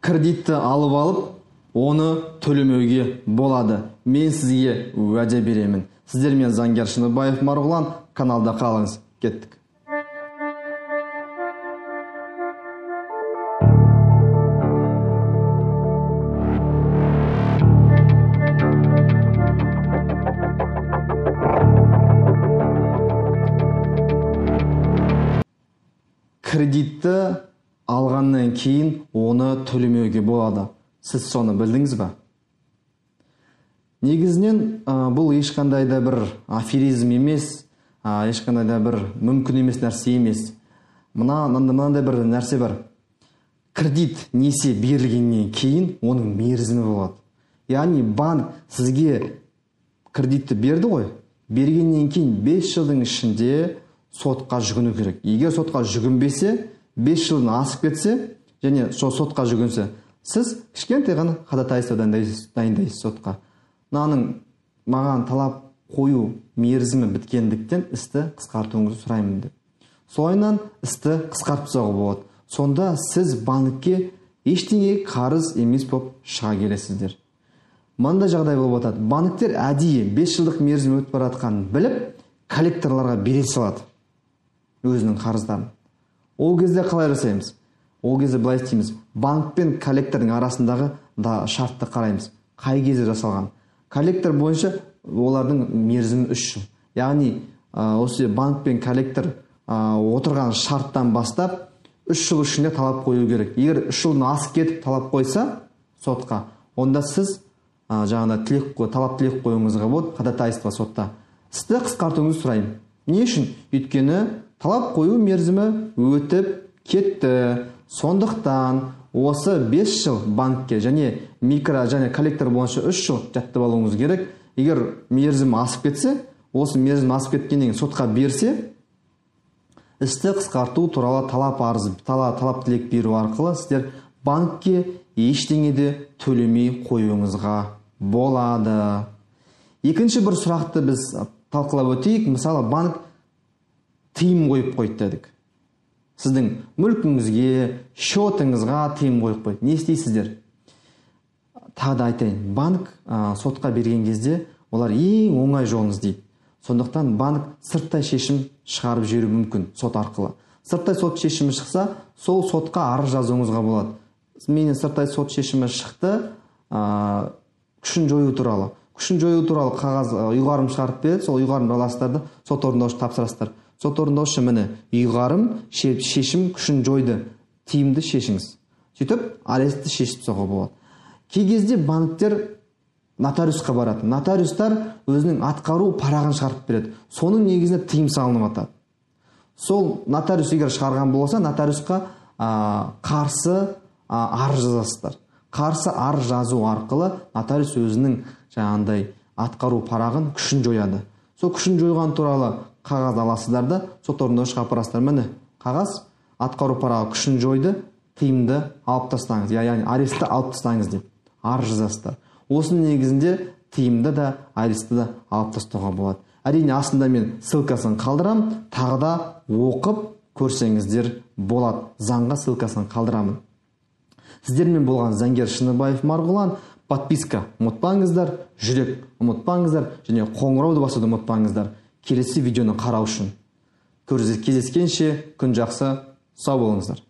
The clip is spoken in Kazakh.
кредитті алып алып, оны төлемеуге болады. Мен сізге уәде беремін. Сіздермен заңгер Шыныбаев Марғұлан, каналда қалыңыз. Кеттік. Кредитті алғаннан кейін оны төлемеуге болады. Сіз соны білдіңіз ба? Негізінен бұл ешқандай да бір аферизм емес, ешқандай да бір мүмкін емес нәрсе емес. Мынандай бір нәрсе бар. Кредит несие берілгеннен кейін оның мерзімі болады. Яғни банк сізге кредитті берді ғой, бергеннен кейін 5 жылдың ішінде сотқа жүгіну керек. Егер сотқа жүгінбесе, 5 жылдан асып кетсе, және сотқа жүгінсе, сіз кішкентай ғана ходатайство дайындайсыз сотқа. Маған талап қою мерзімі біткендіктен істі қысқартуыңызды сұраймын деп. Солайынан істі қысқартып тастауға болады. Сонда сіз банкке ештеңе қарыз емес болып шыға келесіздер. Мынандай жағдай болып жатады. Банктер әдейі 5 жылдық мерзім өтіп бара жатқанын біліп, коллекторларға бере салады өзінің қарыздарын. Ол кезде қалай жасаймыз? Ол кезде былай істейміз. Банк пен коллектордың арасындағы шартты қараймыз. Қай кезде жасалған? Коллектор бойынша олардың мерзімі 3 жыл. Яғни осы банк пен коллектор отырған шарттан бастап 3 жыл ішінде талап қою керек. Егер 3 жылдан асып кетіп талап қойса сотқа, онда сіз талап тілек қоюыңызға болады, ходатайство сотта. Істі қысқартуыңызды сұраймын. Не үшін? Өйткені талап қою мерзімі өтіп кетті. Сондықтан осы 5 жыл банкке және микро және коллектор бойынша 3 жыл жаттап алуыңыз керек. Егер мерзім асып кетсе, осы мерзім асып кеткеннен сотқа берсе, істі қысқарту туралы талап тілек беру арқылы сіздер банкке ештеңеде төлемей қоюыңызға болады. Екінші бір сұрақты біз талқылап өтейік. Мысалы, банк тыйым қойып қойды дедік. Сіздің мүлкіңізге, шотыңызға тыйым қойып қойды. Не істейсіздер? Тағы да айтайын. Банк сотқа берген кезде олар ең оңай жолын іздейді. Сондықтан банк сырттай шешім шығарып жіберуі мүмкін сот арқылы. Сырттай сот шешімі шықса, сол сотқа арыз жазуыңызға болады. Менің сырттай сот шешімі шықты, күшін жою туралы. Күшін жою туралы қағаз ұйғарым шығарып береді. Сол ұйғарым аласыздар, сот орындаушы тапсырасыздар. Сот орындаушы міне ұйғарым шешім күшін жойды. Тиімді шешіңіз. Сөйтіп, арестті шешіп тастауға болады. Кей кезде банктер нотариусқа барады. Нотариустар өзінің атқару парағын шығарып береді. Соның негізінде тыйым салынып жатады. Сол нотариус егер шығарған болса, нотариусқа қарсы арыз жазасыздар. Қарсы арыз жазу арқылы нотариус өзінің атқару парағын күшін жояды. Сол күшін жойған туралы қағаз аласыздар да сот орындаушыға апарасыздар. Міне, қағаз атқару парағы күшін жойды, тыйымды алып тастаңыз, яғни арестті алып тастаңыз деп арыз жазасыздар. Осының негізінде тыйымды да, арестті да алып тастауға болады. Әрине, астында мен ссылкасын қалдырам, тағы да оқып көрсеңіздер болады. Заңға ссылкасын қалдырамын. Сіздермен болған заңгер Шыныбаев Марғұлан. Подписка ұмытпаңыздар, жүрек ұмытпаңыздар, және қоңырауды басуды ұмытпаңыздар. Келесі видеоны қарау үшін. Кездескенше күн жақсы, сау болыңыздар.